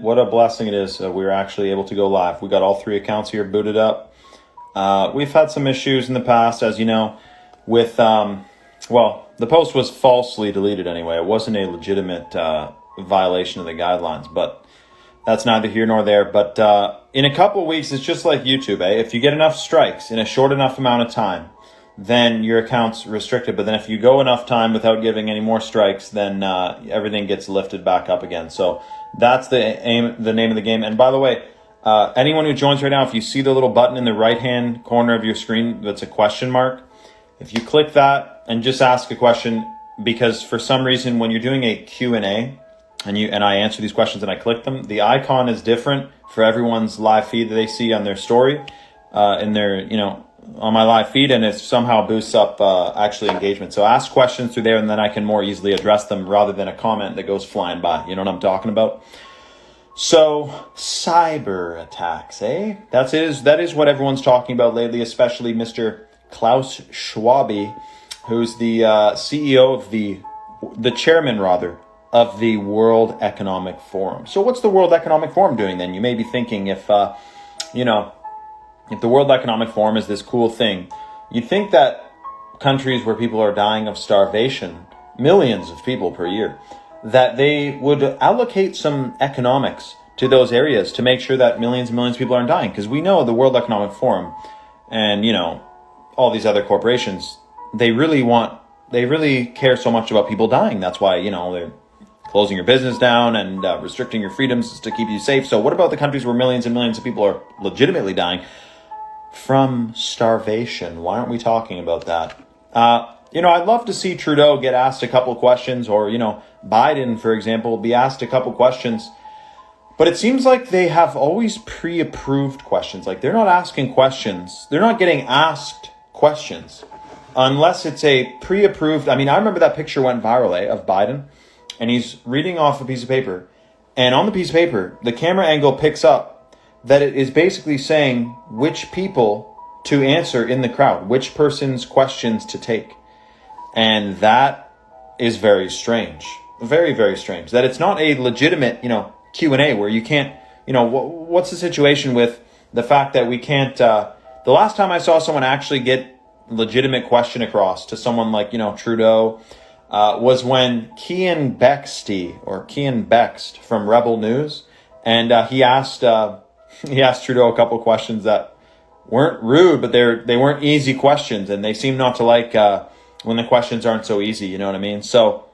What a blessing it is. We were actually able to go live. We got all 3 accounts here booted up. We've had some issues in the past, as you know, with, the post was falsely deleted anyway. It wasn't a legitimate violation of the guidelines, but that's neither here nor there. But in a couple of weeks, it's just like YouTube, eh? If you get enough strikes in a short enough amount of time, then your account's restricted. But then if you go enough time without giving any more strikes, then everything gets lifted back up again. So that's the name of the game. And by the way, anyone who joins right now, if you see the little button in the right-hand corner of your screen that's a question mark, if you click that and just ask a question, because for some reason when you're doing a Q&A and I answer these questions and I click them, the icon is different for everyone's live feed that they see on their story, in their, on my live feed, and it somehow boosts up actually engagement. So ask questions through there, and then I can more easily address them rather than a comment that goes flying by. You know what I'm talking about? So cyber attacks, eh? That is what everyone's talking about lately, especially Mr. Klaus Schwab, who's the CEO of the chairman rather of the World Economic Forum. So what's the World Economic Forum doing then? You may be thinking if the World Economic Forum is this cool thing, you'd think that countries where people are dying of starvation, millions of people per year, that they would allocate some economics to those areas to make sure that millions and millions of people aren't dying. Because we know the World Economic Forum and, all these other corporations, they really care so much about people dying. That's why, they're closing your business down and restricting your freedoms to keep you safe. So what about the countries where millions and millions of people are legitimately dying from starvation? Why aren't we talking about that? I'd love to see Trudeau get asked a couple questions, or, Biden, for example, be asked a couple questions. But it seems like they have always pre-approved questions. Like they're not asking questions. They're not getting asked questions unless it's a pre-approved. I remember that picture went viral, of Biden, and he's reading off a piece of paper. And on the piece of paper, the camera angle picks up that it is basically saying which people to answer in the crowd, which person's questions to take. And that is very strange. Very, very strange. That it's not a legitimate, Q&A where you can't, what's the situation with the fact that we can't, the last time I saw someone actually get legitimate question across to someone like, Trudeau, was when Kean Bext from Rebel News, and he asked Trudeau a couple of questions that weren't rude, but they weren't easy questions, and they seem not to like when the questions aren't so easy, you know what I mean? So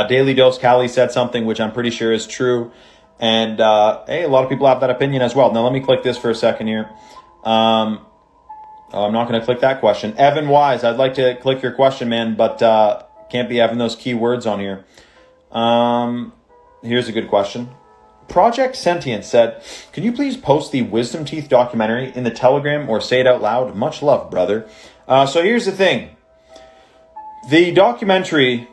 Daily Dose Cali said something which I'm pretty sure is true, and hey, a lot of people have that opinion as well. Now let me click this for a second here. I'm not going to click that question. Evan Wise, I'd like to click your question, man, but can't be having those keywords on here. Here's a good question. Project Sentient said, can you please post the Wisdom Teeth documentary in the Telegram or say it out loud? Much love, brother. So here's the thing. The documentary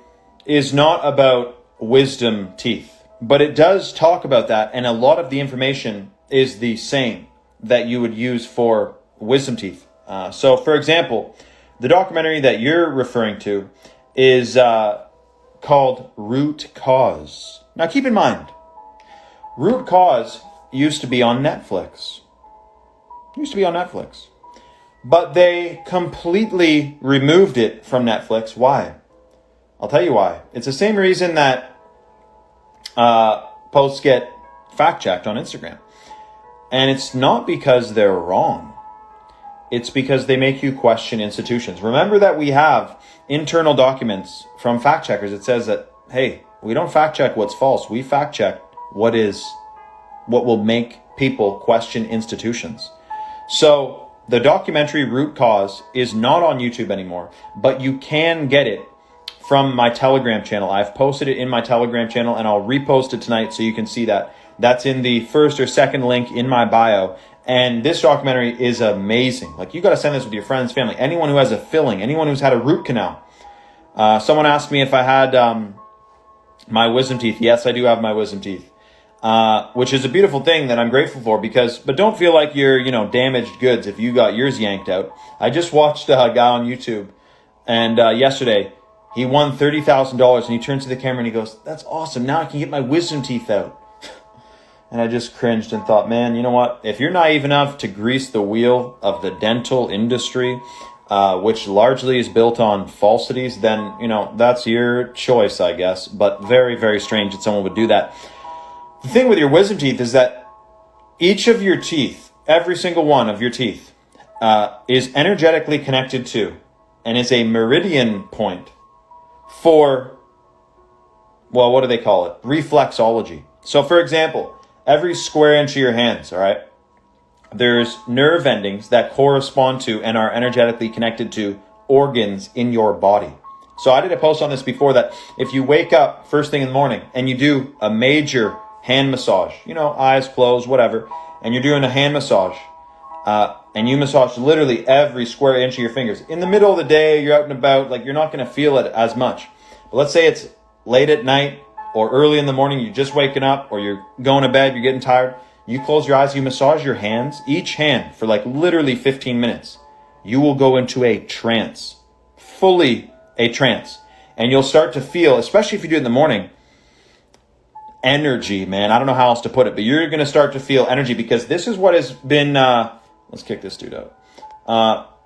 is not about wisdom teeth, but it does talk about that, and a lot of the information is the same that you would use for wisdom teeth. So, for example, the documentary that you're referring to is called Root Cause. Now, keep in mind, Root Cause used to be on Netflix. But they completely removed it from Netflix. Why? I'll tell you why. It's the same reason that posts get fact-checked on Instagram. And it's not because they're wrong. It's because they make you question institutions. Remember that we have internal documents from fact checkers. It says that, hey, we don't fact check what's false. We fact check what will make people question institutions. So the documentary Root Cause is not on YouTube anymore, but you can get it from my Telegram channel. I've posted it in my Telegram channel, and I'll repost it tonight so you can see that. That's in the first or second link in my bio. And this documentary is amazing. Like, you got to send this with your friends, family, anyone who has a filling, anyone who's had a root canal. Someone asked me if I had my wisdom teeth. Yes, I do have my wisdom teeth, which is a beautiful thing that I'm grateful for, but don't feel like you're, damaged goods if you got yours yanked out. I just watched a guy on YouTube, and yesterday he won $30,000, and he turns to the camera and he goes, "That's awesome. Now I can get my wisdom teeth out." And I just cringed and thought, man, you know what? If you're naive enough to grease the wheel of the dental industry, which largely is built on falsities, then, that's your choice, I guess. But very, very strange that someone would do that. The thing with your wisdom teeth is that each of your teeth, every single one of your teeth, is energetically connected to and is a meridian point for, well, what do they call it? Reflexology. So, for example, every square inch of your hands, all right, there's nerve endings that correspond to and are energetically connected to organs in your body. So I did a post on this before that if you wake up first thing in the morning and you do a major hand massage, eyes closed, whatever, and you're doing a hand massage, and you massage literally every square inch of your fingers. In the middle of the day, you're out and about, like you're not going to feel it as much. But let's say it's late at night or early in the morning, you're just waking up or you're going to bed, you're getting tired. You close your eyes, you massage your hands, each hand for like literally 15 minutes. You will go into a trance, fully a trance. And you'll start to feel, especially if you do it in the morning, energy, man. I don't know how else to put it, but you're going to start to feel energy because this is what has been, let's kick this dude out.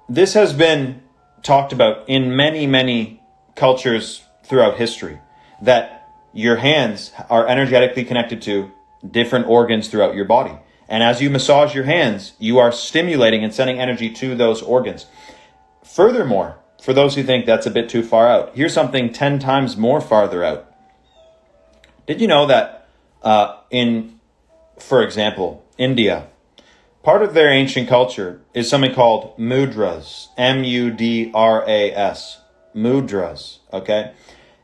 This has been talked about in many, many cultures throughout history, that your hands are energetically connected to different organs throughout your body. And as you massage your hands, you are stimulating and sending energy to those organs. Furthermore, for those who think that's a bit too far out, here's something 10 times more farther out. Did you know that for example, India, part of their ancient culture is something called mudras, M-U-D-R-A-S, mudras, okay?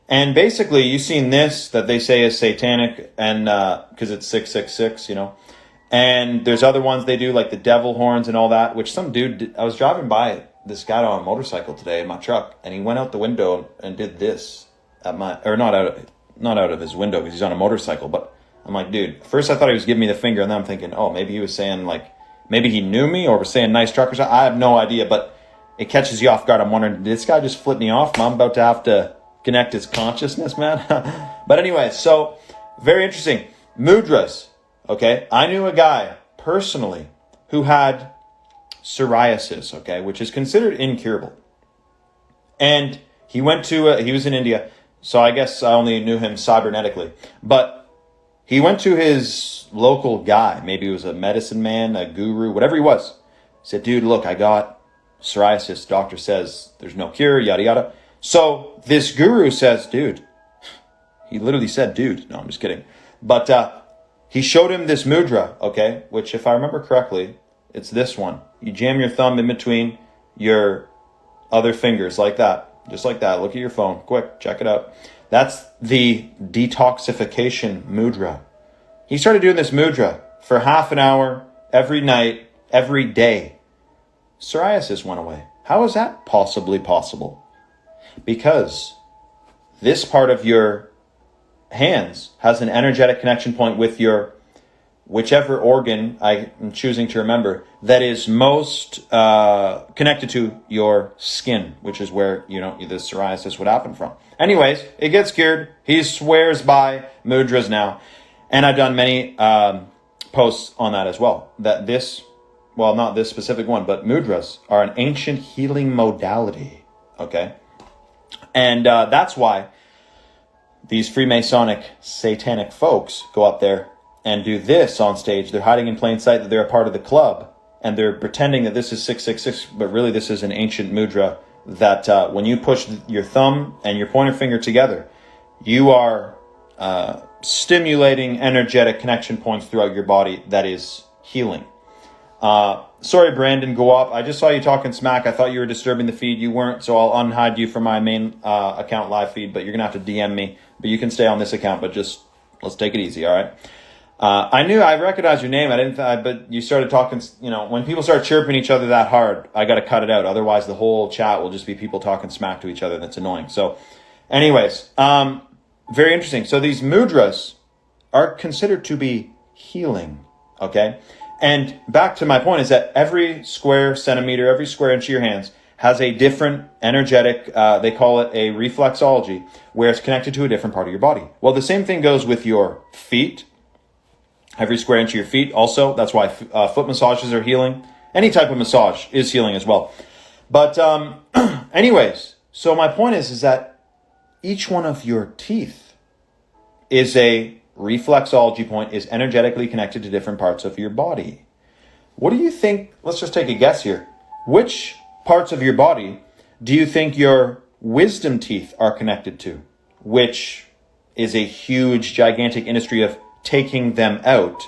And basically, you've seen this that they say is satanic, and because it's 666, And there's other ones they do, like the devil horns and all that, which some dude did. I was driving by this guy on a motorcycle today in my truck, and he went out the window and did this at my, or not out of his window because he's on a motorcycle. But I'm like, dude, first I thought he was giving me the finger, and then I'm thinking, oh, maybe he was saying like, maybe he knew me or was saying nice truck or something. I have no idea, but it catches you off guard. I'm wondering, did this guy just flip me off? I'm about to have to connect his consciousness, man. But anyway, so very interesting. Mudras, okay? I knew a guy personally who had psoriasis, okay, which is considered incurable. And he went to, he was in India, so I guess I only knew him cybernetically. But he went to his local guy, maybe he was a medicine man, a guru, whatever he was. He said, dude, look, I got psoriasis. Doctor says there's no cure, yada, yada. So this guru says, dude, he literally said, dude, no, I'm just kidding. But he showed him this mudra, okay, which if I remember correctly, it's this one. You jam your thumb in between your other fingers like that, just like that. Look at your phone, quick, check it out. That's the detoxification mudra. He started doing this mudra for half an hour every night, every day. Psoriasis went away. How is that possibly possible? Because this part of your hands has an energetic connection point with your whichever organ I am choosing to remember that is most connected to your skin, which is where the psoriasis would happen from. Anyways, it gets cured. He swears by mudras now, and I've done many posts on that as well. That this, well, not this specific one, but mudras are an ancient healing modality. Okay. And that's why these Freemasonic satanic folks go up there and do this on stage. They're hiding in plain sight that they're a part of the club, and they're pretending that this is 666, but really this is an ancient mudra that when you push your thumb and your pointer finger together, you are stimulating energetic connection points throughout your body that is healing. Sorry, Brandon, go up. I just saw you talking smack. I thought you were disturbing the feed. You weren't, so I'll unhide you from my main account live feed, but you're going to have to DM me. But you can stay on this account, but just let's take it easy, all right? I recognized your name. But you started talking, when people start chirping each other that hard, I got to cut it out. Otherwise, the whole chat will just be people talking smack to each other. That's annoying. So anyways, very interesting. So these mudras are considered to be healing, okay? And back to my point is that every square centimeter, every square inch of your hands has a different energetic, they call it a reflexology, where it's connected to a different part of your body. Well, the same thing goes with your feet Every square inch of your feet also. That's why foot massages are healing. Any type of massage is healing as well. But anyways, so my point is that each one of your teeth is a reflexology point, is energetically connected to different parts of your body. What do you think? Let's just take a guess here. Which parts of your body do you think your wisdom teeth are connected to? Which is a huge, gigantic industry of taking them out.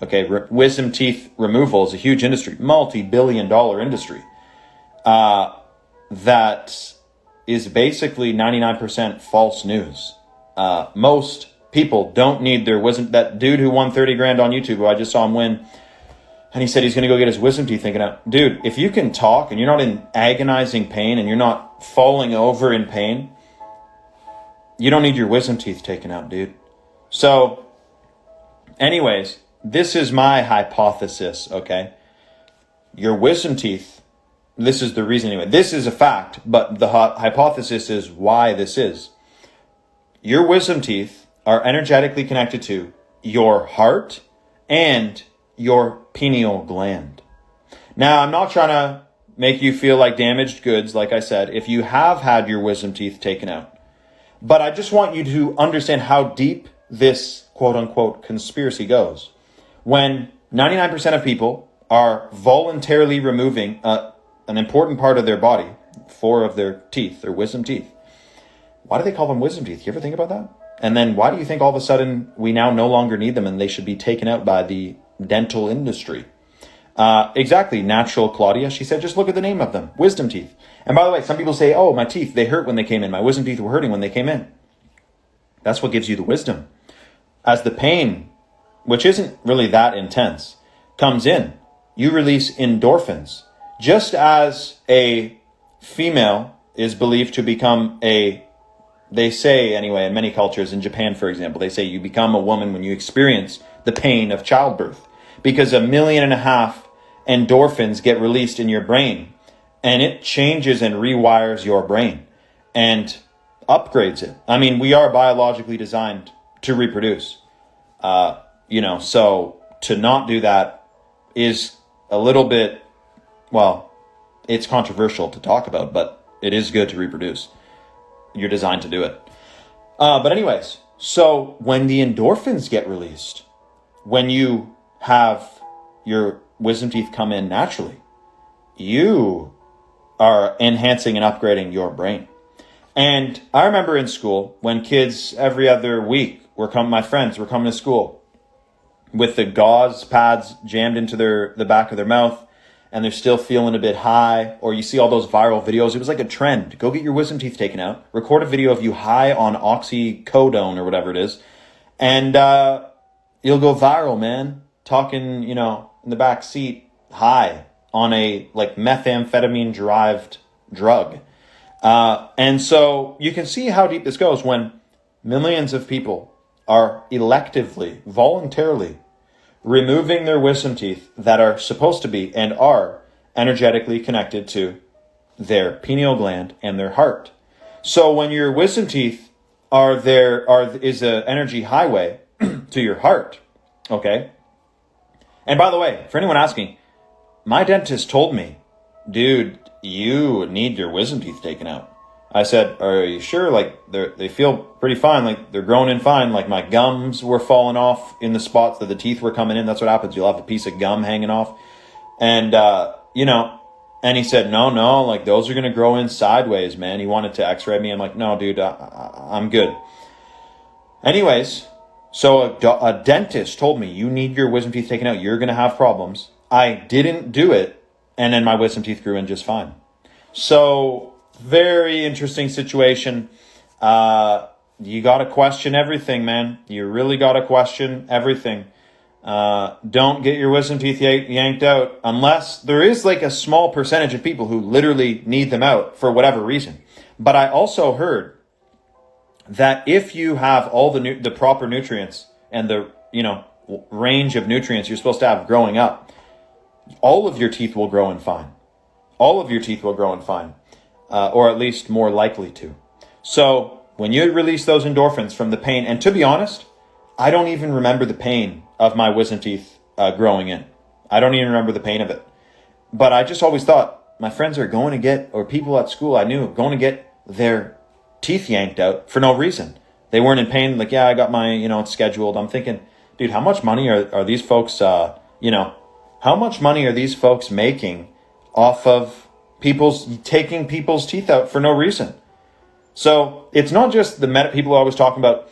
Okay, wisdom teeth removal is a huge industry, multi-billion-dollar industry. That is basically 99% false news. Most people don't need their wisdom. That dude who won 30 grand on YouTube, who I just saw him win, and he said he's going to go get his wisdom teeth taken out. Dude, if you can talk and you're not in agonizing pain and you're not falling over in pain, you don't need your wisdom teeth taken out, dude. So, anyways, this is my hypothesis, okay? Your wisdom teeth, this is the reason anyway. This is a fact, but the hypothesis is why this is. Your wisdom teeth are energetically connected to your heart and your pineal gland. Now, I'm not trying to make you feel like damaged goods, like I said, if you have had your wisdom teeth taken out. But I just want you to understand how deep this quote-unquote conspiracy goes. When 99% of people are voluntarily removing an important part of their body, 4 of their teeth, their wisdom teeth. Why do they call them wisdom teeth? You ever think about that? And then why do you think all of a sudden we now no longer need them and they should be taken out by the dental industry? Exactly. Natural Claudia, she said, just look at the name of them. Wisdom teeth. And by the way, some people say, oh, my teeth, they hurt when they came in. My wisdom teeth were hurting when they came in. That's what gives you the wisdom. As the pain, which isn't really that intense, comes in, you release endorphins. Just as a female is believed to become they say anyway, in many cultures, in Japan, for example, they say you become a woman when you experience the pain of childbirth. Because 1.5 million endorphins get released in your brain. And it changes and rewires your brain and upgrades it. I mean, we are biologically designed to reproduce. So to not do that is a little bit, well, it's controversial to talk about, but it is good to reproduce. You're designed to do it. But anyways, so when the endorphins get released, when you have your wisdom teeth come in naturally, you are enhancing and upgrading your brain. And I remember in school when kids every other week my friends were coming to school with the gauze pads jammed into the back of their mouth, and they're still feeling a bit high, or you see all those viral videos. It was like a trend. Go get your wisdom teeth taken out, record a video of you high on oxycodone or whatever it is, and you'll go viral, man. Talking, in the back seat, high on a methamphetamine derived drug. And so you can see how deep this goes when millions of people are electively, voluntarily removing their wisdom teeth that are supposed to be and are energetically connected to their pineal gland and their heart. So when your wisdom teeth is an energy highway to your heart, okay? And by the way, for anyone asking, my dentist told me, dude, you need your wisdom teeth taken out. I said, are you sure? They feel pretty fine. They're growing in fine. My gums were falling off in the spots that the teeth were coming in. That's what happens. You'll have a piece of gum hanging off. And, and he said, no, those are going to grow in sideways, man. He wanted to x-ray me. I'm like, no, dude, I'm good. Anyways, so a dentist told me, you need your wisdom teeth taken out. You're going to have problems. I didn't do it. And then my wisdom teeth grew in just fine. So very interesting situation. You got to question everything, man. You really got to question everything. Don't get your wisdom teeth yanked out unless there is a small percentage of people who literally need them out for whatever reason. But I also heard that if you have all the proper nutrients and the range of nutrients you're supposed to have growing up, all of your teeth will grow in fine. All of your teeth will grow in fine, or at least more likely to. So when you release those endorphins from the pain, and to be honest, I don't even remember the pain of my wisdom teeth growing in. I don't even remember the pain of it. But I just always thought my friends are going to get, or people at school I knew, going to get their teeth yanked out for no reason. They weren't in pain. Like, yeah, I got my, it's scheduled. I'm thinking, dude, how much money are these folks, how much money are these folks making off of taking people's teeth out for no reason? So it's not just people are always talking about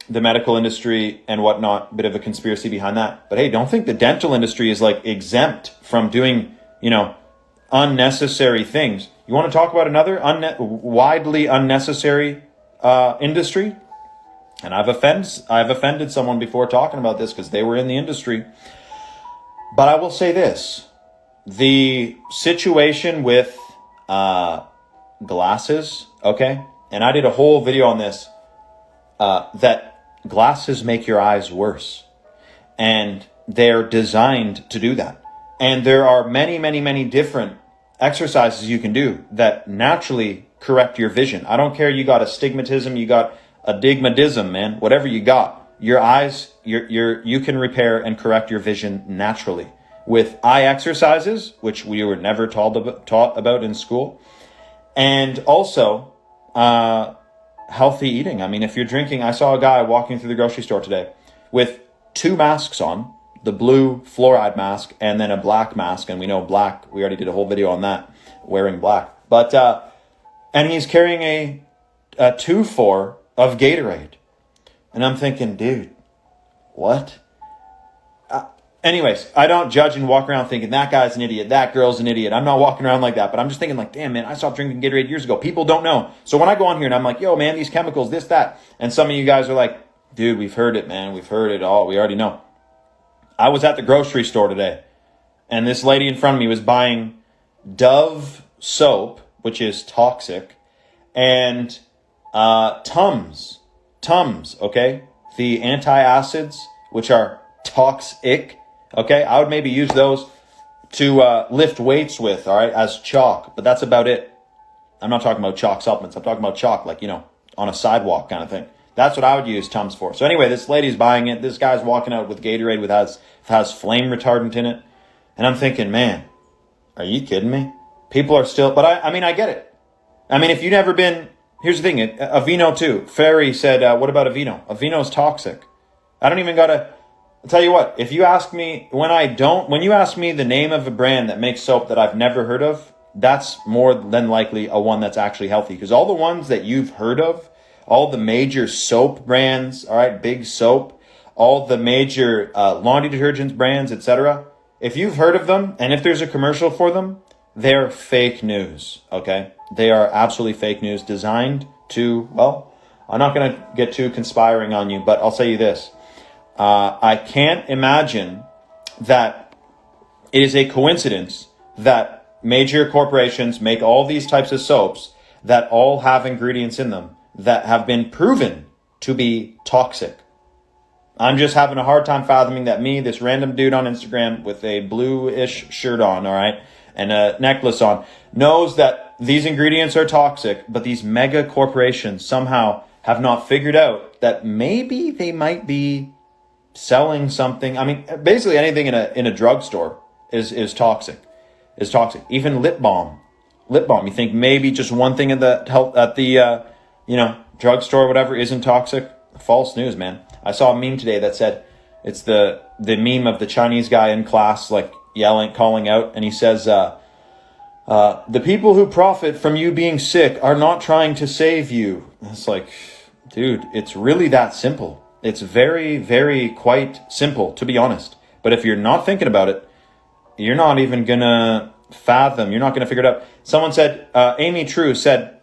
the medical industry and whatnot, bit of a conspiracy behind that. But hey, don't think the dental industry is like exempt from doing, unnecessary things. You want to talk about another widely unnecessary industry? And I've offended someone before talking about this because they were in the industry. But I will say this. The situation with glasses, okay? And I did a whole video on this, that glasses make your eyes worse. And they're designed to do that. And there are many, many, many different exercises you can do that naturally correct your vision. I don't care, you got astigmatism, you got adigmatism, man, whatever you got. Your eyes, you can repair and correct your vision naturally with eye exercises, which we were never taught about in school. And also, healthy eating. I mean, if you're drinking, I saw a guy walking through the grocery store today with 2 masks on, the blue fluoride mask and then a black mask. And we know black, we already did a whole video on that, wearing black. But, and he's carrying a 2-4 of Gatorade. And I'm thinking, dude, what? Anyways, I don't judge and walk around thinking that guy's an idiot, that girl's an idiot. I'm not walking around like that, but I'm just thinking like, damn, man, I stopped drinking Gatorade years ago. People don't know. So when I go on here and I'm like, yo, man, these chemicals, this, that. And some of you guys are like, dude, we've heard it, man. We've heard it all. We already know. I was at the grocery store today, and this lady in front of me was buying Dove soap, which is toxic, and Tums, okay? The antacids, which are toxic, okay? I would maybe use those to lift weights with, all right, as chalk, but that's about it. I'm not talking about chalk supplements. I'm talking about chalk, like, on a sidewalk kind of thing. That's what I would use Tums for. So anyway, this lady's buying it. This guy's walking out with Gatorade has flame retardant in it. And I'm thinking, man, are you kidding me? People are still, but I get it. I mean, if you've never been, here's the thing, Aveeno too. Ferry said, what about Aveeno? Aveeno's toxic. I don't even gotta, I'll tell you what, if you ask me, when you ask me the name of a brand that makes soap that I've never heard of, that's more than likely a one that's actually healthy. Because all the ones that you've heard of, all the major soap brands, all right, Big Soap, all the major laundry detergents brands, etc. If you've heard of them, and if there's a commercial for them, they're fake news, okay? They are absolutely fake news, designed to, well, I'm not going to get too conspiring on you, but I'll say you this. I can't imagine that it is a coincidence that major corporations make all these types of soaps that all have ingredients in them that have been proven to be toxic. I'm just having a hard time fathoming that me, this random dude on Instagram with a bluish shirt on, all right, and a necklace on, knows that these ingredients are toxic, but these mega corporations somehow have not figured out that maybe they might be selling something. I mean, basically anything in a drugstore is toxic. Is toxic. Even lip balm. You think maybe just one thing at the drugstore or whatever isn't toxic? False news, man. I saw a meme today that said, it's the meme of the Chinese guy in class, like yelling, calling out, and he says, the people who profit from you being sick are not trying to save you. It's like, dude, it's really that simple. It's very, very quite simple, to be honest. But if you're not thinking about it, you're not even gonna fathom, you're not gonna figure it out. Someone said, Amy True said,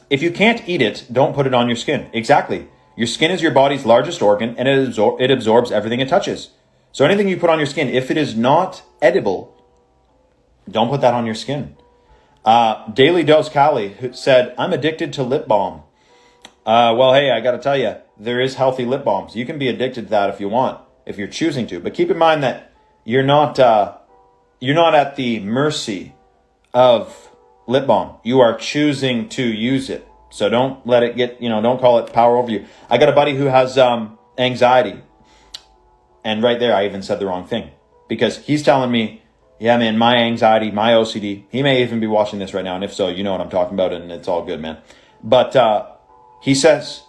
if you can't eat it, don't put it on your skin. Exactly. Your skin is your body's largest organ, and it absorbs everything it touches. So anything you put on your skin, if it is not edible, don't put that on your skin. Daily Dose Cali said, I'm addicted to lip balm. Well, hey, I got to tell you, there is healthy lip balms. You can be addicted to that if you want, if you're choosing to. But keep in mind that you're not at the mercy of lip balm. You are choosing to use it. So don't let it get, don't call it power over you. I got a buddy who has anxiety. And right there, I even said the wrong thing, because he's telling me, yeah, man, my anxiety, my OCD, he may even be watching this right now. And if so, you know what I'm talking about, and it's all good, man. But he says,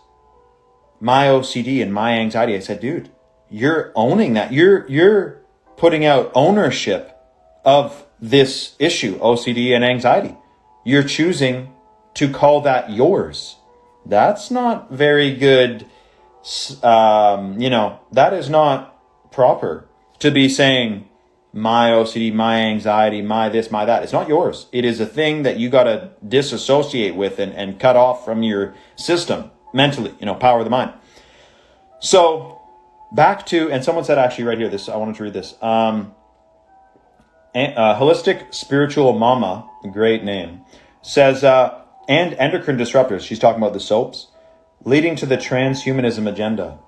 my OCD and my anxiety. I said, dude, you're owning that. You're putting out ownership of this issue, OCD and anxiety. You're choosing to call that yours. That's not very good. That is not proper to be saying my OCD, my anxiety, my this, my that. It's not yours. It is a thing that you got to disassociate with and cut off from your system mentally, power of the mind. So back to, and someone said actually right here, this, I wanted to read this. Holistic Spiritual Mama, great name, says, and endocrine disruptors, she's talking about the soaps, leading to the transhumanism agenda.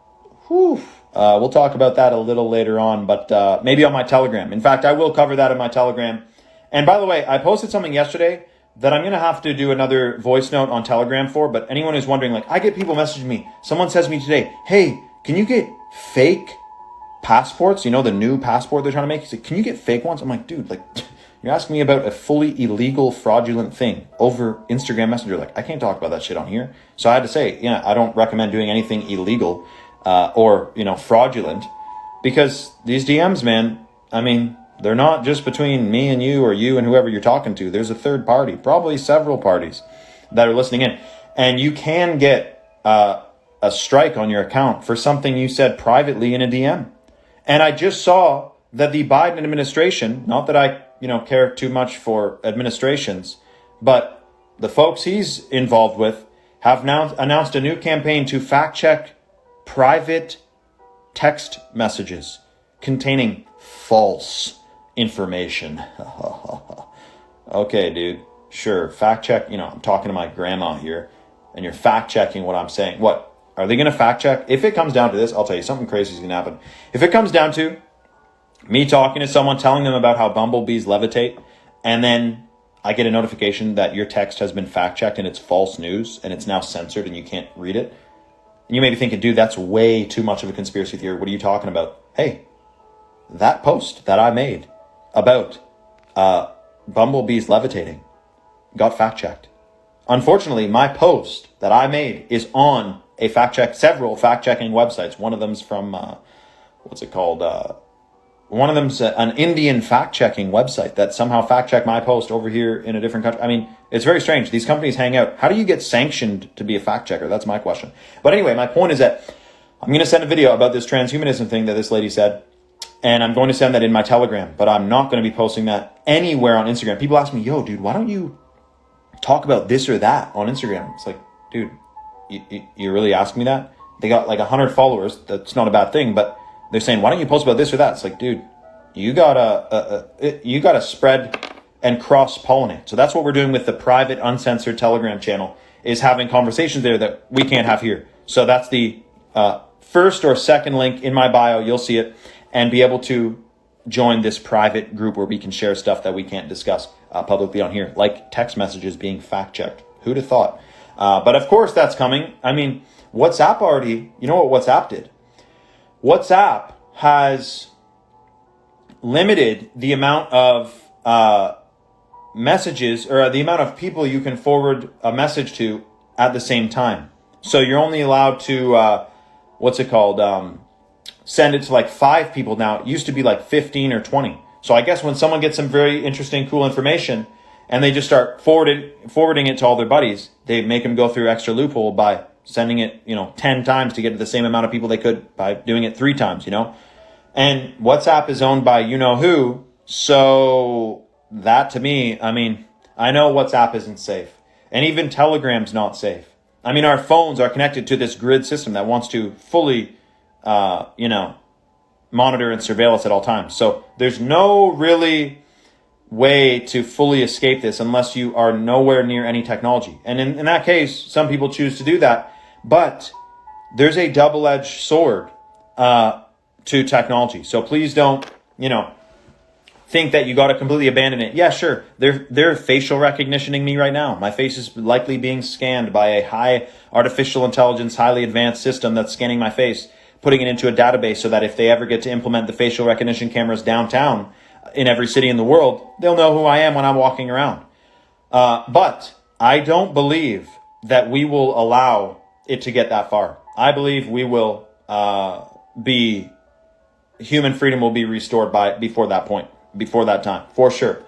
Whew. We'll talk about that a little later on, but maybe on my Telegram. In fact, I will cover that in my Telegram. And by the way, I posted something yesterday that I'm going to have to do another voice note on Telegram for, but anyone who's wondering, like, I get people messaging me. Someone says to me today, hey, can you get fake passports? The new passport they're trying to make? He's like, can you get fake ones? I'm like, dude, like, you're asking me about a fully illegal, fraudulent thing over Instagram Messenger. Like, I can't talk about that shit on here. So I had to say, I don't recommend doing anything illegal or fraudulent, because these DMs, man, I mean, they're not just between me and you or you and whoever you're talking to. There's a third party, probably several parties that are listening in. And you can get a strike on your account for something you said privately in a DM. And I just saw that the Biden administration, not that I care too much for administrations, but the folks he's involved with have now announced a new campaign to fact check private text messages containing false information. Okay, dude, sure, fact check. I'm talking to my grandma here, and you're fact checking what I'm saying. What are they going to fact check? If it comes down to this, I'll tell you, something crazy is going to happen. If it comes down to me talking to someone, telling them about how bumblebees levitate, and then I get a notification that your text has been fact checked and it's false news and it's now censored and you can't read it, and you may be thinking, dude, that's way too much of a conspiracy theory. What are you talking about? Hey, that post that I made about bumblebees levitating got fact checked. Unfortunately, my post that I made is on several fact checking websites. One of them's from, what's it called? One of them's an Indian fact checking website that somehow fact checked my post over here in a different country. I mean, it's very strange. These companies hang out. How do you get sanctioned to be a fact checker? That's my question. But anyway, my point is that I'm going to send a video about this transhumanism thing that this lady said, and I'm going to send that in my Telegram, but I'm not going to be posting that anywhere on Instagram. People ask me, yo, dude, why don't you talk about this or that on Instagram? It's like, dude, you really ask me that? They got like 100 followers. That's not a bad thing, but they're saying, why don't you post about this or that? It's like, dude, you gotta spread and cross-pollinate. So that's what we're doing with the private, uncensored Telegram channel, is having conversations there that we can't have here. So that's the first or second link in my bio. You'll see it, and be able to join this private group where we can share stuff that we can't discuss publicly on here, like text messages being fact-checked. Who'd have thought? But of course that's coming. I mean, WhatsApp already, you know what WhatsApp did? WhatsApp has limited the amount of messages, or the amount of people you can forward a message to at the same time. So you're only allowed to, send it to like 5 people now. It used to be like 15 or 20. So I guess when someone gets some very interesting, cool information and they just start forwarding it to all their buddies, they make them go through extra loophole by sending it, 10 times to get to the same amount of people they could by doing it 3 times, And WhatsApp is owned by you-know-who, so that to me, I mean, I know WhatsApp isn't safe. And even Telegram's not safe. I mean, our phones are connected to this grid system that wants to fully, monitor and surveil us at all times. So there's no really way to fully escape this unless you are nowhere near any technology. And in that case, some people choose to do that. But there's a double-edged sword to technology. So please don't, think that you got to completely abandon it. Yeah, sure. They're facial recognitioning me right now. My face is likely being scanned by a high artificial intelligence, highly advanced system that's scanning my face. putting it into a database so that if they ever get to implement the facial recognition cameras downtown in every city in the world, they'll know who I am when I'm walking around. But I don't believe that we will allow it to get that far. I believe we will human freedom will be restored before that time, for sure.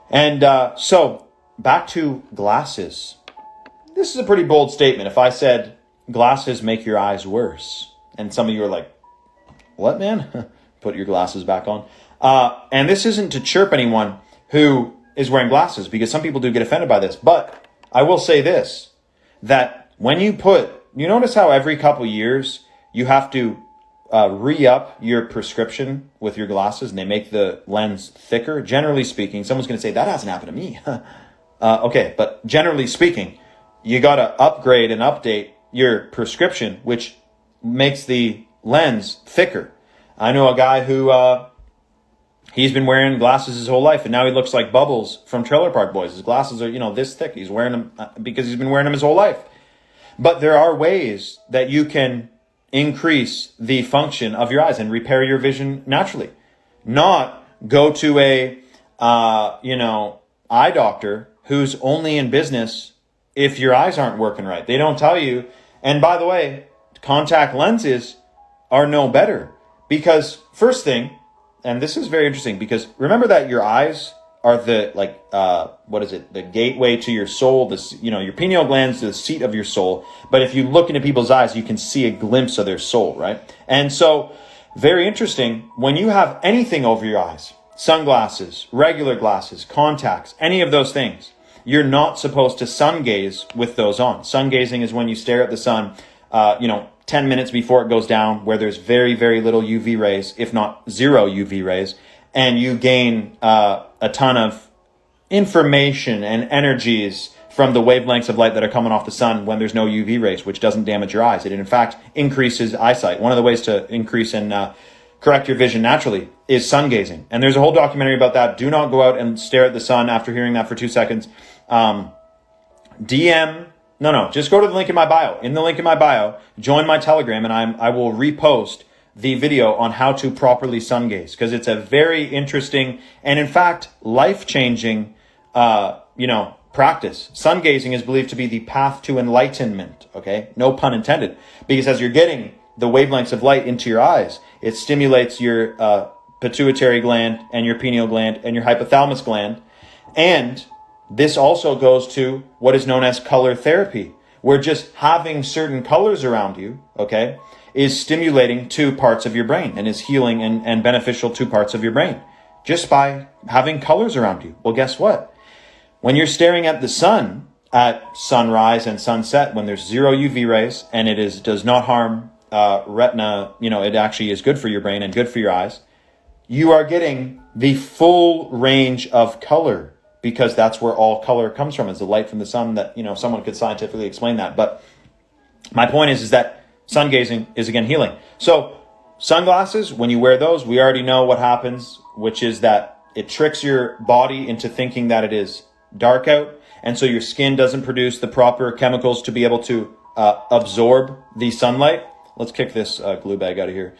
And so back to glasses. This is a pretty bold statement. If I said glasses make your eyes worse, and some of you are like, what, man? Put your glasses back on. And this isn't to chirp anyone who is wearing glasses, because some people do get offended by this. But I will say this, that when you notice how every couple years you have to re-up your prescription with your glasses, and they make the lens thicker. Generally speaking, someone's going to say, that hasn't happened to me. Okay, but generally speaking, you got to upgrade and update your prescription, which makes the lens thicker. I know a guy who he's been wearing glasses his whole life, and now he looks like Bubbles from Trailer Park Boys. His glasses are, this thick. He's wearing them because he's been wearing them his whole life. But there are ways that you can increase the function of your eyes and repair your vision naturally. Not go to a, eye doctor who's only in business if your eyes aren't working right. They don't tell you. And by the way, contact lenses are no better, because first thing, and this is very interesting, because remember that your eyes are the, the gateway to your soul, your pineal glands, the seat of your soul. But if you look into people's eyes, you can see a glimpse of their soul, right? And so, very interesting, when you have anything over your eyes, sunglasses, regular glasses, contacts, any of those things, you're not supposed to sun gaze with those on. Sun gazing is when you stare at the sun, 10 minutes before it goes down, where there's very, very little UV rays, if not zero UV rays, and you gain a ton of information and energies from the wavelengths of light that are coming off the sun when there's no UV rays, which doesn't damage your eyes. It, in fact, increases eyesight. One of the ways to increase and correct your vision naturally is sun gazing. And there's a whole documentary about that. Do not go out and stare at the sun after hearing that for 2 seconds. Just go to the link in my bio. In the link in my bio, join my Telegram, and I will repost the video on how to properly sun gaze, because it's a very interesting and, in fact, life-changing, practice. Sun gazing is believed to be the path to enlightenment. Okay, no pun intended, because as you're getting the wavelengths of light into your eyes, it stimulates your pituitary gland and your pineal gland and your hypothalamus gland, and this also goes to what is known as color therapy, where just having certain colors around you, okay, is stimulating two parts of your brain and is healing and beneficial to parts of your brain just by having colors around you. Well, guess what? When you're staring at the sun at sunrise and sunset, when there's zero UV rays and it does not harm retina, it actually is good for your brain and good for your eyes, you are getting the full range of color, because that's where all color comes from, is the light from the sun. That, someone could scientifically explain that. But my point is that sun gazing is, again, healing. So sunglasses, when you wear those, we already know what happens, which is that it tricks your body into thinking that it is dark out. And so your skin doesn't produce the proper chemicals to be able to absorb the sunlight. Let's kick this glue bag out of here.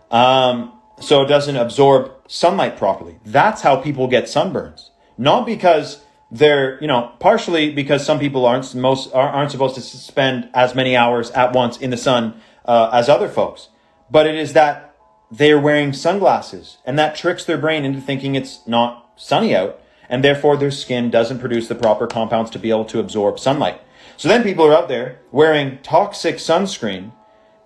So it doesn't absorb sunlight properly. That's how people get sunburns. Not because they're, partially because some people aren't supposed to spend as many hours at once in the sun as other folks. But it is that they're wearing sunglasses, and that tricks their brain into thinking it's not sunny out, and therefore their skin doesn't produce the proper compounds to be able to absorb sunlight. So then people are out there wearing toxic sunscreen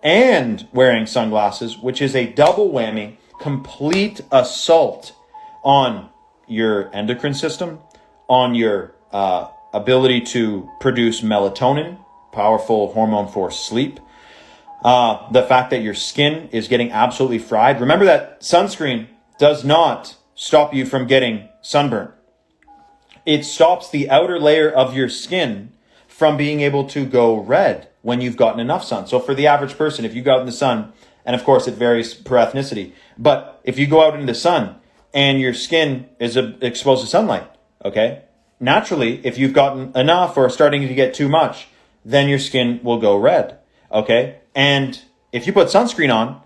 and wearing sunglasses, which is a double whammy, complete assault on your endocrine system, on your ability to produce melatonin, powerful hormone for sleep, the fact that your skin is getting absolutely fried. Remember that sunscreen does not stop you from getting sunburn. It stops the outer layer of your skin from being able to go red when you've gotten enough sun. So for the average person, if you go out in the sun, and of course it varies per ethnicity, but if you go out in the sun and your skin is exposed to sunlight, okay, naturally, if you've gotten enough or starting to get too much, then your skin will go red, okay? And if you put sunscreen on,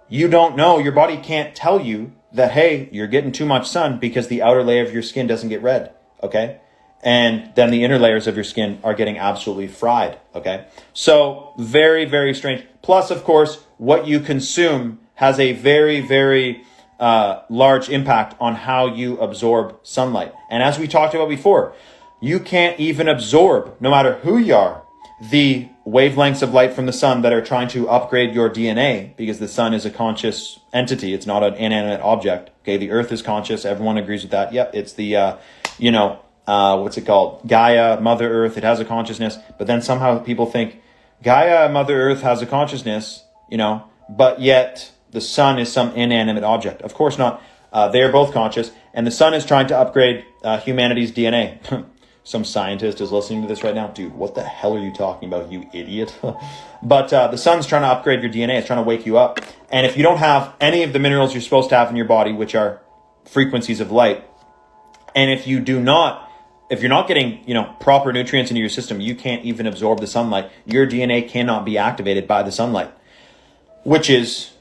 you don't know, your body can't tell you that, hey, you're getting too much sun because the outer layer of your skin doesn't get red, okay? And then the inner layers of your skin are getting absolutely fried, okay? So very, very strange. Plus, of course, what you consume has a very, very large impact on how you absorb sunlight. And as we talked about before, you can't even absorb, no matter who you are, the wavelengths of light from the sun that are trying to upgrade your DNA, because the sun is a conscious entity. It's not an inanimate object. Okay, the earth is conscious. Everyone agrees with that. Yep, it's the, what's it called? Gaia, Mother Earth. It has a consciousness. But then somehow people think Gaia, Mother Earth has a consciousness, but yet the sun is some inanimate object. Of course not. They are both conscious. And the sun is trying to upgrade humanity's DNA. Some scientist is listening to this right now. Dude, what the hell are you talking about, you idiot? But the sun's trying to upgrade your DNA. It's trying to wake you up. And if you don't have any of the minerals you're supposed to have in your body, which are frequencies of light, and if you're not getting, proper nutrients into your system, you can't even absorb the sunlight. Your DNA cannot be activated by the sunlight, which is,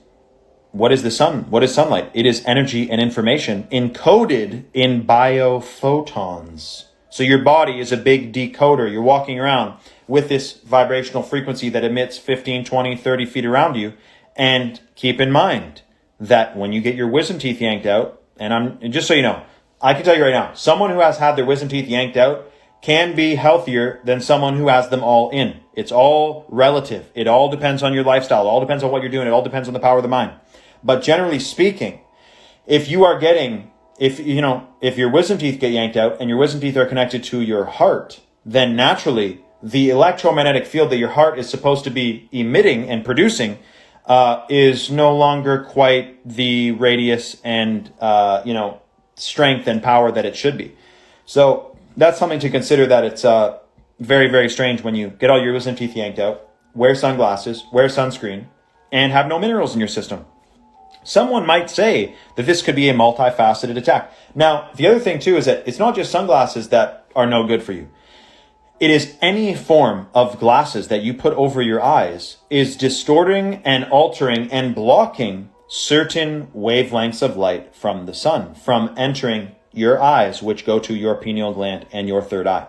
what is the sun? What is sunlight? It is energy and information encoded in biophotons. So your body is a big decoder. You're walking around with this vibrational frequency that emits 15, 20, 30 feet around you. And keep in mind that when you get your wisdom teeth yanked out, and just so you know, I can tell you right now, someone who has had their wisdom teeth yanked out can be healthier than someone who has them all in. It's all relative. It all depends on your lifestyle. It all depends on what you're doing. It all depends on the power of the mind. But generally speaking, if your wisdom teeth get yanked out and your wisdom teeth are connected to your heart, then naturally the electromagnetic field that your heart is supposed to be emitting and producing is no longer quite the radius and strength and power that it should be. So that's something to consider, that it's very, very strange when you get all your wisdom teeth yanked out, wear sunglasses, wear sunscreen, and have no minerals in your system. Someone might say that this could be a multifaceted attack. Now, the other thing too is that it's not just sunglasses that are no good for you. It is any form of glasses that you put over your eyes is distorting and altering and blocking certain wavelengths of light from the sun, from entering your eyes, which go to your pineal gland and your third eye.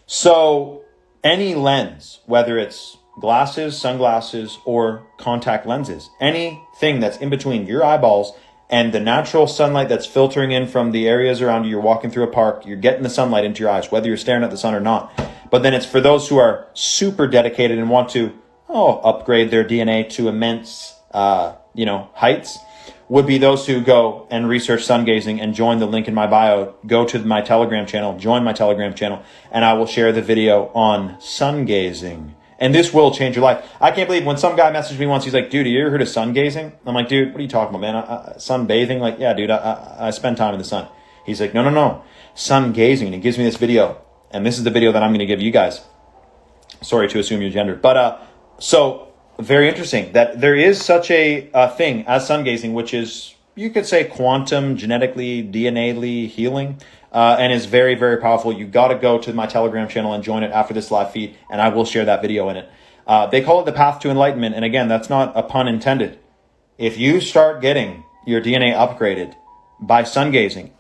So any lens, whether it's glasses, sunglasses, or contact lenses, anything that's in between your eyeballs and the natural sunlight that's filtering in from the areas around you, you're walking through a park, you're getting the sunlight into your eyes, whether you're staring at the sun or not. But then it's for those who are super dedicated and want to upgrade their DNA to immense heights, would be those who go and research sun gazing and join the link in my bio. Go to my Telegram channel, join my Telegram channel, and I will share the video on sun gazing. And this will change your life. I can't believe when some guy messaged me once, he's like, dude, have you ever heard of sun gazing? I'm like, dude, what are you talking about, man? Sun bathing? Like, yeah, dude, I spend time in the sun. He's like, no, sun gazing. And he gives me this video. And this is the video that I'm going to give you guys. Sorry to assume your gender. But so very interesting that there is such a thing as sun gazing, which is, you could say, quantum, genetically, DNA-ly healing. And is very, very powerful. You got to go to my Telegram channel and join it after this live feed, and I will share that video in it. They call it the path to enlightenment, and again, that's not a pun intended. If you start getting your DNA upgraded by sun gazing,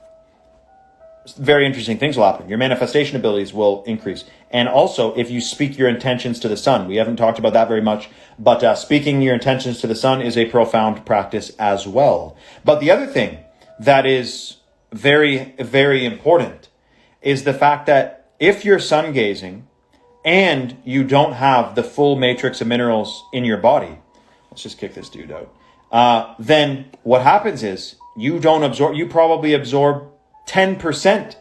very interesting things will happen. Your manifestation abilities will increase. And also, if you speak your intentions to the sun, we haven't talked about that very much, but speaking your intentions to the sun is a profound practice as well. But the other thing that is very, very important is the fact that if you're sun gazing and you don't have the full matrix of minerals in your body, let's just kick this dude out, then what happens is you probably absorb 10%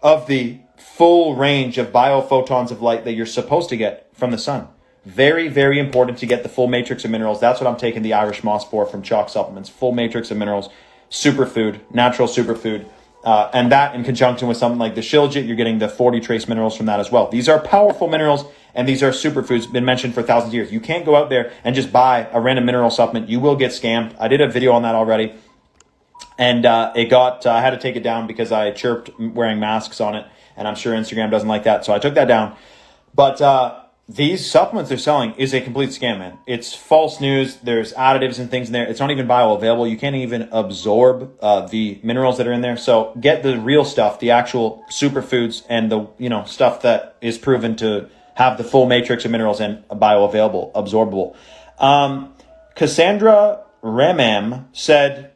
of the full range of biophotons of light that you're supposed to get from the sun. Very, very important to get the full matrix of minerals. That's what I'm taking the Irish moss for from Chalk Supplements. Full matrix of minerals, superfood, natural superfood. And that in conjunction with something like the shilajit, you're getting the 40 trace minerals from that as well. These are powerful minerals, and these are superfoods, been mentioned for thousands of years. You can't go out there and just buy a random mineral supplement. You will get scammed. I did a video on that already, and I had to take it down because I chirped wearing masks on it, and I'm sure Instagram doesn't like that, so I took that down. But these supplements they're selling is a complete scam, man. It's false news. There's additives and things in there. It's not even bioavailable. You can't even absorb the minerals that are in there. So get the real stuff, the actual superfoods and the stuff that is proven to have the full matrix of minerals and bioavailable, absorbable. Cassandra Mam said,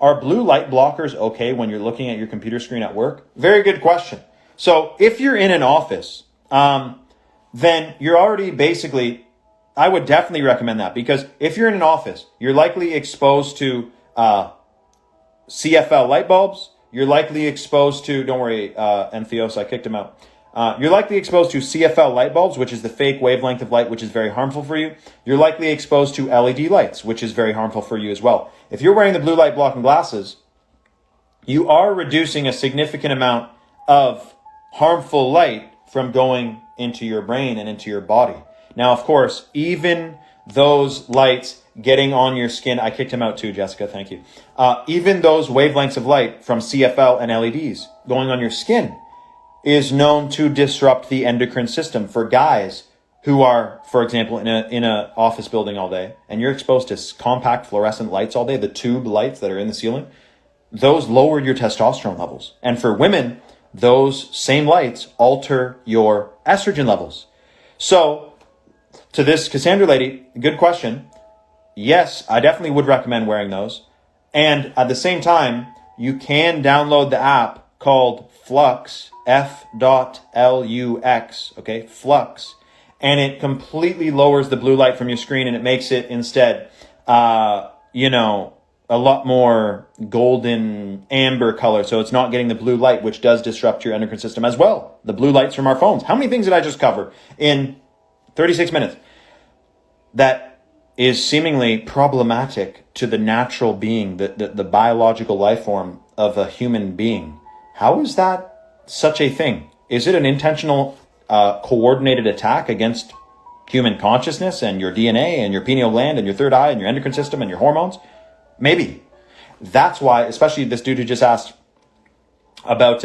are blue light blockers okay when you're looking at your computer screen at work? Very good question. So if you're in an office, then you're already basically, I would definitely recommend that, because if you're in an office, you're likely exposed to CFL light bulbs. You're likely exposed to, don't worry, Entheos, I kicked him out. You're likely exposed to CFL light bulbs, which is the fake wavelength of light, which is very harmful for you. You're likely exposed to LED lights, which is very harmful for you as well. If you're wearing the blue light blocking glasses, you are reducing a significant amount of harmful light from going into your brain and into your body. Now, of course, even those lights getting on your skin, I kicked him out too, Jessica, thank you. Even those wavelengths of light from CFL and LEDs going on your skin is known to disrupt the endocrine system. For guys who are, for example, in a office building all day, and you're exposed to compact fluorescent lights all day, the tube lights that are in the ceiling, those lower your testosterone levels. And for women, those same lights alter your estrogen levels. So, to this Cassandra lady, good question. Yes, I definitely would recommend wearing those. And at the same time, you can download the app called Flux, F.LUX, okay, Flux. And it completely lowers the blue light from your screen, and it makes it instead, a lot more golden amber color. So it's not getting the blue light, which does disrupt your endocrine system as well. The blue lights from our phones. How many things did I just cover in 36 minutes that is seemingly problematic to the natural being, the biological life form of a human being? How is that such a thing? Is it an intentional, coordinated attack against human consciousness and your DNA and your pineal gland and your third eye and your endocrine system and your hormones? Maybe. That's why, especially this dude who just asked about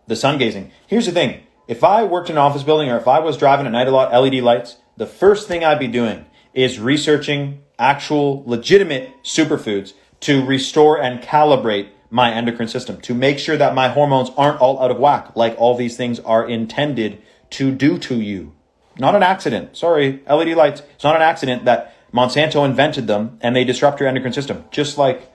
the sun gazing. Here's the thing. If I worked in an office building or if I was driving at night a lot, LED lights, the first thing I'd be doing is researching actual legitimate superfoods to restore and calibrate my endocrine system, to make sure that my hormones aren't all out of whack like all these things are intended to do to you. Not an accident. Sorry, LED lights. It's not an accident that Monsanto invented them and they disrupt your endocrine system. Just like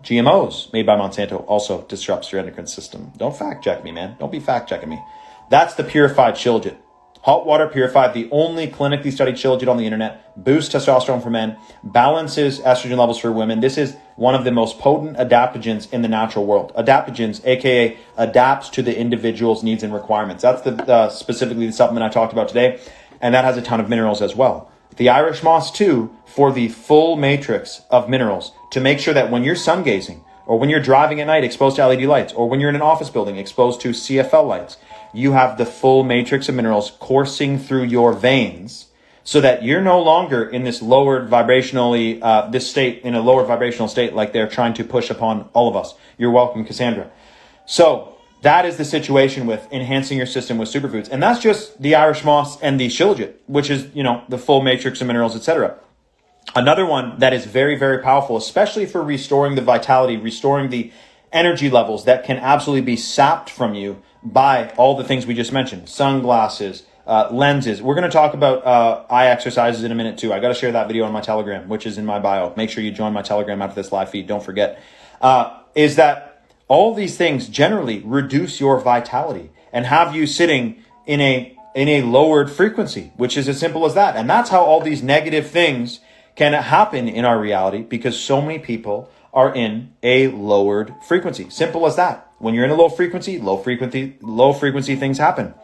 GMOs made by Monsanto also disrupts your endocrine system. Don't fact check me, man. Don't be fact checking me. That's the purified Shilajit. Hot water purified, the only clinically studied Shilajit on the internet, boosts testosterone for men, balances estrogen levels for women. This is one of the most potent adaptogens in the natural world. Adaptogens, aka adapts to the individual's needs and requirements. That's specifically the supplement I talked about today, and that has a ton of minerals as well. The Irish moss too, for the full matrix of minerals, to make sure that when you're sun gazing, or when you're driving at night exposed to LED lights, or when you're in an office building exposed to CFL lights, you have the full matrix of minerals coursing through your veins so that you're no longer in this lowered vibrationally, in a lowered vibrational state like they're trying to push upon all of us. You're welcome, Cassandra. So that is the situation with enhancing your system with superfoods. And that's just the Irish moss and the Shilajit, which is, the full matrix of minerals, etc. Another one that is very, very powerful, especially for restoring the vitality, restoring the energy levels that can absolutely be sapped from you by all the things we just mentioned. Sunglasses, lenses. We're going to talk about eye exercises in a minute too. I got to share that video on my Telegram, which is in my bio. Make sure you join my Telegram after this live feed. Don't forget. Is that all these things generally reduce your vitality and have you sitting in a lowered frequency, which is as simple as that. And that's how all these negative things can happen in our reality, because so many people are in a lowered frequency. Simple as that. When you're in a low frequency things happen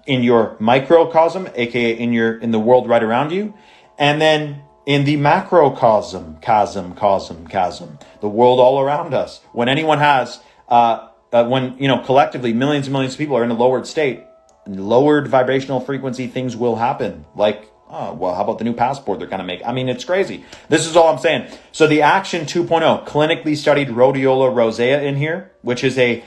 in your microcosm, aka in the world right around you, and then in the macrocosm, the world all around us. When anyone has, collectively millions and millions of people are in a lowered state, lowered vibrational frequency things will happen. Like, how about the new passport they're going to make? I mean, it's crazy. This is all I'm saying. So the Action 2.0, clinically studied rhodiola rosea in here, which is a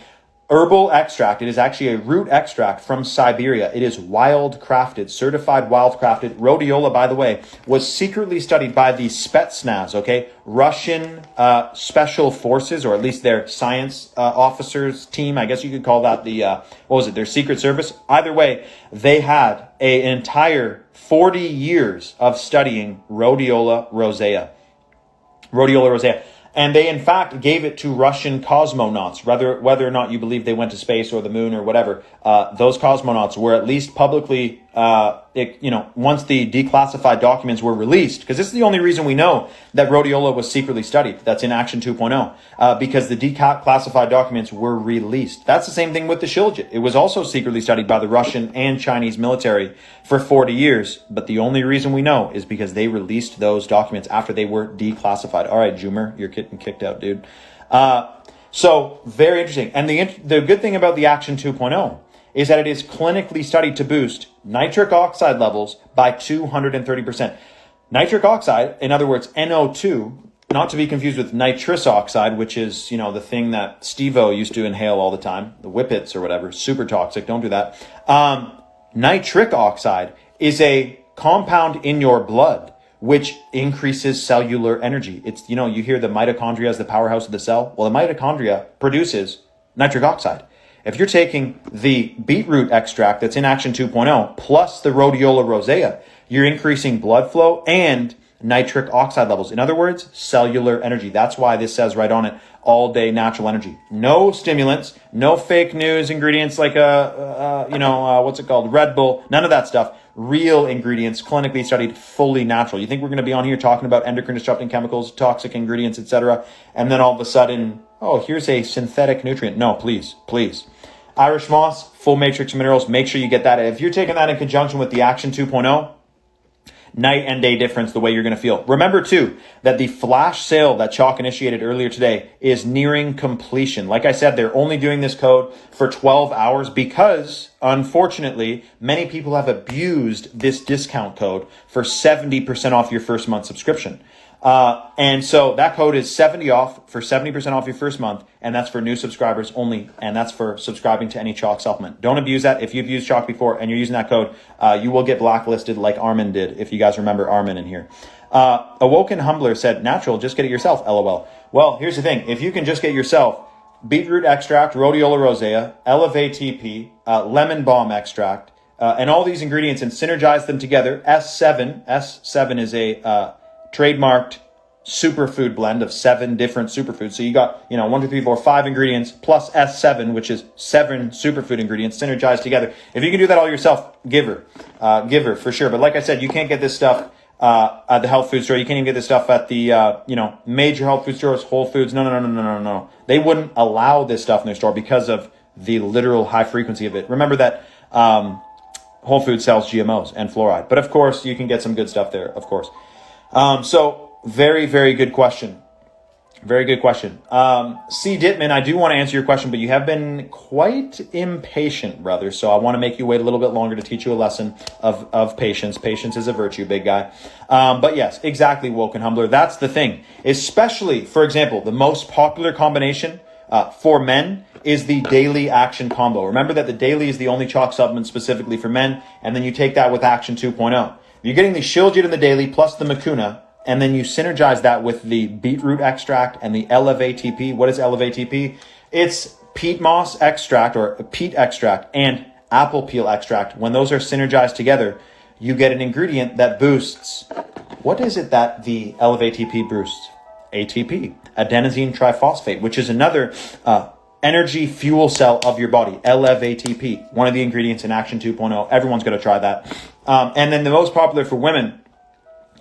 herbal extract. It is actually a root extract from Siberia. It is wild crafted, certified wild crafted. Rhodiola, by the way, was secretly studied by the Spetsnaz, okay? Russian special forces, or at least their science officers team. I guess you could call that their secret service. Either way, they had an entire 40 years of studying Rhodiola rosea. Rhodiola rosea. And they, in fact, gave it to Russian cosmonauts, whether or not you believe they went to space or the moon or whatever. Those cosmonauts were at least publicly, once the declassified documents were released, because this is the only reason we know that rhodiola was secretly studied. That's in Action 2.0, because the declassified documents were released. That's the same thing with the shilajit. It was also secretly studied by the Russian and Chinese military for 40 years. But the only reason we know is because they released those documents after they were declassified. All right, Jumer, you're getting kicked out, dude. So very interesting. And the good thing about the Action 2.0 is that it is clinically studied to boost nitric oxide levels by 230%. Nitric oxide, in other words, NO2, not to be confused with nitrous oxide, which is, the thing that Steve-O used to inhale all the time, the whippets or whatever, super toxic, don't do that. Nitric oxide is a compound in your blood which increases cellular energy. It's, you hear the mitochondria as the powerhouse of the cell. Well, the mitochondria produces nitric oxide. If you're taking the beetroot extract that's in Action 2.0 plus the rhodiola rosea, you're increasing blood flow and nitric oxide levels. In other words, cellular energy. That's why this says right on it, all day natural energy. No stimulants, no fake news ingredients like Red Bull, none of that stuff. Real ingredients, clinically studied, fully natural. You think we're going to be on here talking about endocrine disrupting chemicals, toxic ingredients, etc., and then all of a sudden, here's a synthetic nutrient. No, please. Irish moss, full matrix minerals, make sure you get that. If you're taking that in conjunction with the Action 2.0, night and day difference the way you're going to feel. Remember, too, that the flash sale that Chalk initiated earlier today is nearing completion. Like I said, they're only doing this code for 12 hours because, unfortunately, many people have abused this discount code for 70% off your first month subscription. And so that code is 70 off for 70% off your first month. And that's for new subscribers only. And that's for subscribing to any Chalk supplement. Don't abuse that. If you've used Chalk before and you're using that code, you will get blacklisted like Armin did. If you guys remember Armin in here. Awoken Humbler said, natural, just get it yourself. LOL. Well, here's the thing. If you can just get yourself beetroot extract, rhodiola rosea, Elevate TP, lemon balm extract, and all these ingredients and synergize them together. S7 is a, trademarked superfood blend of 7 different superfoods. So you got, 1, 2, 3, 4, 5 ingredients plus S7, which is 7 superfood ingredients synergized together. If you can do that all yourself, give her for sure. But like I said, you can't get this stuff at the health food store. You can't even get this stuff at the, major health food stores, Whole Foods. No. They wouldn't allow this stuff in their store because of the literal high frequency of it. Remember that Whole Foods sells GMOs and fluoride. But of course, you can get some good stuff there, of course. So very, very good question. Very good question. C. Dittman, I do want to answer your question, but you have been quite impatient, brother. So I want to make you wait a little bit longer to teach you a lesson of patience. Patience is a virtue, big guy. But yes, exactly, Woken Humbler. That's the thing. Especially, for example, the most popular combination for men is the daily action combo. Remember that the daily is the only Chalk supplement specifically for men, and then you take that with Action 2.0. You're getting the shilajit in the daily plus the mucuna, and then you synergize that with the beetroot extract and the Elevate TP. What is Elevate TP? It's peat moss extract or peat extract and apple peel extract. When those are synergized together, you get an ingredient that boosts. What is it that the Elevate TP boosts? ATP, adenosine triphosphate, which is another energy fuel cell of your body. Elevate TP, one of the ingredients in Action 2.0. Everyone's going to try that. And then the most popular for women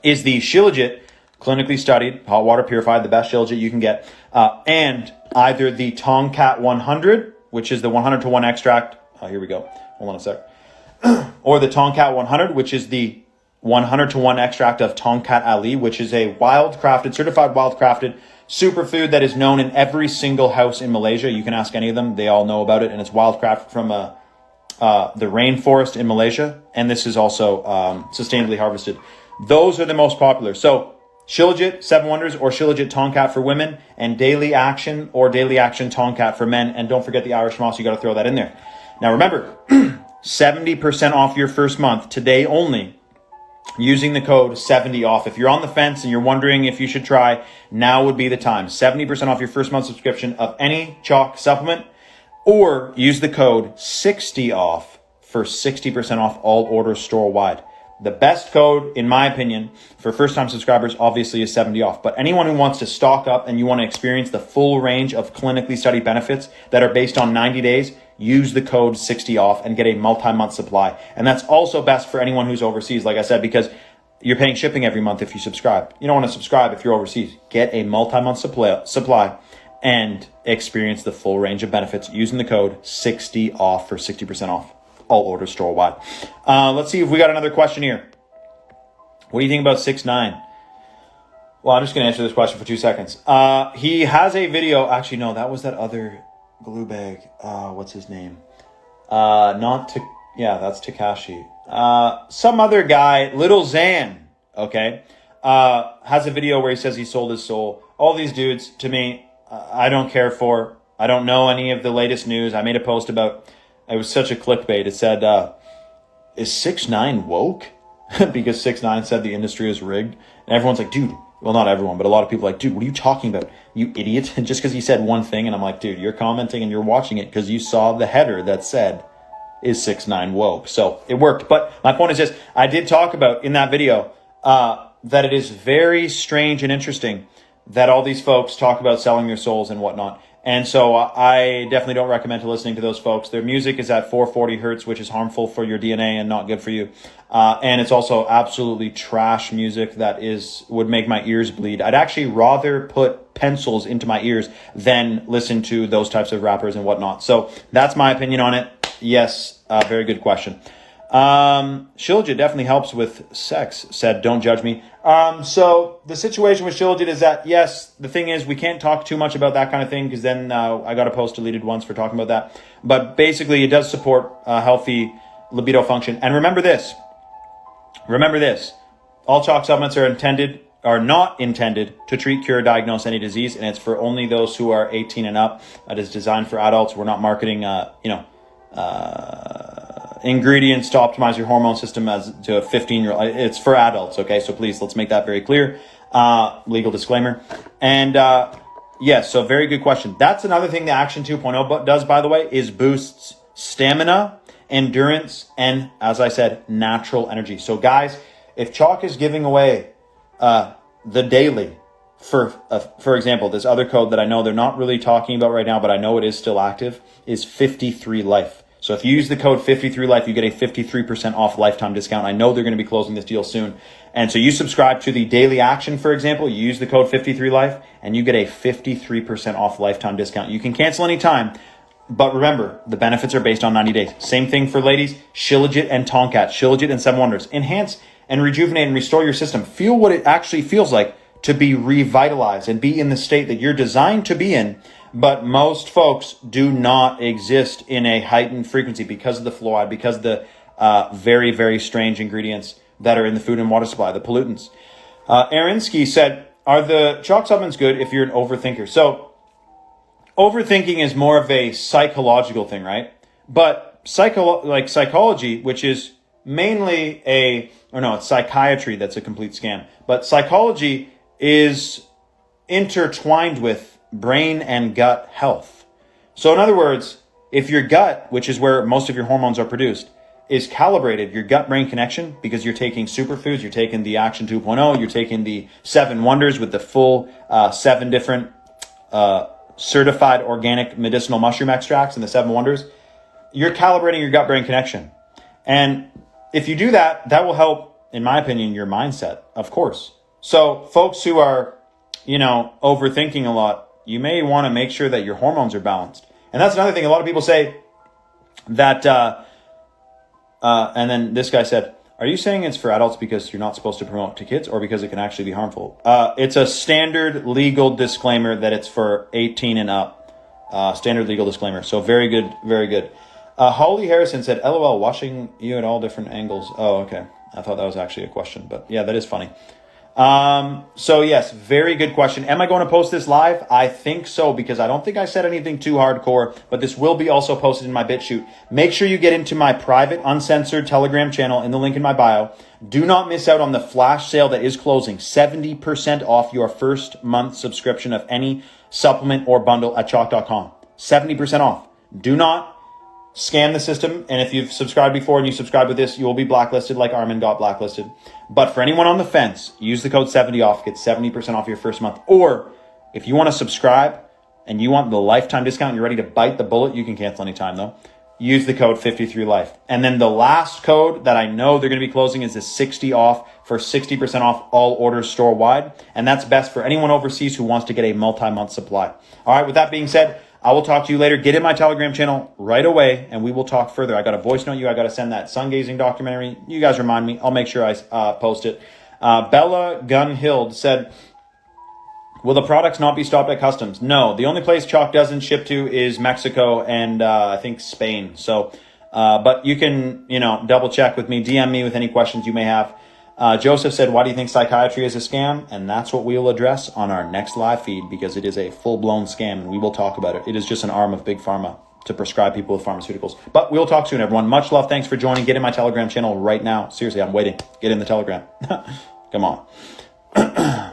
is the shilajit, clinically studied, hot water purified, the best shilajit you can get, and either the Tomcat 100, which is the 100-to-1 extract. Here we go. Hold on a sec. Or the Tomcat 100, which is the 100-to-1 extract of Tomcat Ali, which is a certified wild-crafted superfood that is known in every single house in Malaysia. You can ask any of them. They all know about it, and it's wild-crafted from the rainforest in Malaysia, and this is also sustainably harvested. Those are the most popular. So Shilajit, 7 Wonders, or Shilajit Tonkat for women, and Daily Action or Daily Action Tonkat for men. And don't forget the Irish Moss, you got to throw that in there. Now remember, 70% off your first month today only using the code 70OFF. If you're on the fence and you're wondering if you should try, now would be the time. 70% off your first month subscription of any chalk supplement, or use the code 60OFF for 60% off all orders store-wide. The best code, in my opinion, for first-time subscribers, obviously, is 70 off. But anyone who wants to stock up and you want to experience the full range of clinically studied benefits that are based on 90 days, use the code 60 off and get a multi-month supply. And that's also best for anyone who's overseas, like I said, because you're paying shipping every month if you subscribe. You don't want to subscribe if you're overseas. Get a multi-month supply and experience the full range of benefits using the code 60 off for 60% off all orders store-wide. Let's see if we got another question here. What do you think about 6ix9ine? Well, I'm just going to answer this question for 2 seconds. He has a video. Actually, no, that was that other glue bag. What's his name? That's Takashi. Some other guy, Little Xan, okay, has a video where he says he sold his soul. All these dudes, to me, I don't care for. I don't know any of the latest news. I made a post about, it was such a clickbait. It said, is 6ix9ine woke? Because 6ix9ine said the industry is rigged. And everyone's like, dude, well, not everyone, but a lot of people are like, dude, what are you talking about? You idiot. And just because he said one thing, and I'm like, dude, you're commenting and you're watching it because you saw the header that said, is 6ix9ine woke? So it worked. But my point is this, I did talk about in that video that it is very strange and interesting that all these folks talk about selling their souls and whatnot. And so I definitely don't recommend to listening to those folks. Their music is at 440 hertz, which is harmful for your DNA and not good for you. And it's also absolutely trash music that would make my ears bleed. I'd actually rather put pencils into my ears than listen to those types of rappers and whatnot. So that's my opinion on it. Yes, very good question. Shilajit definitely helps with sex, said Don't Judge Me. So the situation with Shilajit is that, yes, the thing is we can't talk too much about that kind of thing because then I got a post deleted once for talking about that. But basically it does support healthy libido function. And remember this, all chalk supplements are not intended to treat, cure, diagnose any disease, and it's for only those who are 18 and up. It is designed for adults. We're not marketing, ingredients to optimize your hormone system as to a 15-year-old. It's for adults, okay? So please, let's make that very clear. Legal disclaimer. And yes, so very good question. That's another thing the Action 2.0 does, by the way, is boosts stamina, endurance, and, as I said, natural energy. So guys, if chalk is giving away the daily, for example, this other code that I know they're not really talking about right now, but I know it is still active, is 53 Life. So if you use the code 53 Life, you get a 53% off lifetime discount. I know they're going to be closing this deal soon. And so you subscribe to the Daily Action, for example, you use the code 53 Life, and you get a 53% off lifetime discount. You can cancel anytime, but remember, the benefits are based on 90 days. Same thing for ladies, Shilajit and Tonkat, Shilajit and 7 Wonders. Enhance and rejuvenate and restore your system. Feel what it actually feels like to be revitalized and be in the state that you're designed to be in. But most folks do not exist in a heightened frequency because of the fluoride, because of the very, very strange ingredients that are in the food and water supply, the pollutants. Arinsky said, are the chalk supplements good if you're an overthinker? So overthinking is more of a psychological thing, right? But psychology, which is mainly it's psychiatry that's a complete scam. But psychology is intertwined with brain and gut health. So in other words, if your gut, which is where most of your hormones are produced, is calibrated, your gut-brain connection, because you're taking superfoods, you're taking the Action 2.0, you're taking the 7 Wonders with the full 7 different certified organic medicinal mushroom extracts and the 7 Wonders, you're calibrating your gut-brain connection. And if you do that, that will help, in my opinion, your mindset, of course. So folks who are, overthinking a lot, you may want to make sure that your hormones are balanced. And that's another thing. A lot of people say that, and then this guy said, are you saying it's for adults because you're not supposed to promote to kids or because it can actually be harmful? It's a standard legal disclaimer that it's for 18 and up. Standard legal disclaimer. So very good, very good. Holly Harrison said, LOL, watching you at all different angles. Oh, okay. I thought that was actually a question, but yeah, that is funny. So yes, very good question. Am I going to post this live? I think so, because I don't think I said anything too hardcore, but this will be also posted in my BitChute. Make sure you get into my private, uncensored Telegram channel in the link in my bio. Do not miss out on the flash sale that is closing. 70% off your first month subscription of any supplement or bundle at chalk.com. 70% off. Do not scan the system, and if you've subscribed before and you subscribe with this, you will be blacklisted like Armin got blacklisted. But for anyone on the fence, use the code 70OFF, get 70% off your first month. Or if you want to subscribe and you want the lifetime discount and you're ready to bite the bullet, you can cancel anytime though. Use the code 53life. And then the last code that I know they're going to be closing is the 60 off for 60% off all orders store wide. And that's best for anyone overseas who wants to get a multi-month supply. All right, with that being said, I will talk to you later. Get in my Telegram channel right away, and we will talk further. I got a voice note you. I got to send that sun gazing documentary. You guys remind me. I'll make sure I post it. Bella Gunhild said, will the products not be stopped at customs? No. The only place Chalk doesn't ship to is Mexico and I think Spain. So, but you can, double check with me. DM me with any questions you may have. Joseph said, why do you think psychiatry is a scam? And that's what we will address on our next live feed, because it is a full-blown scam, and we will talk about it. It is just an arm of Big Pharma to prescribe people with pharmaceuticals. But we'll talk soon, everyone. Much love. Thanks for joining. Get in my Telegram channel right now. Seriously, I'm waiting. Get in the Telegram. Come on.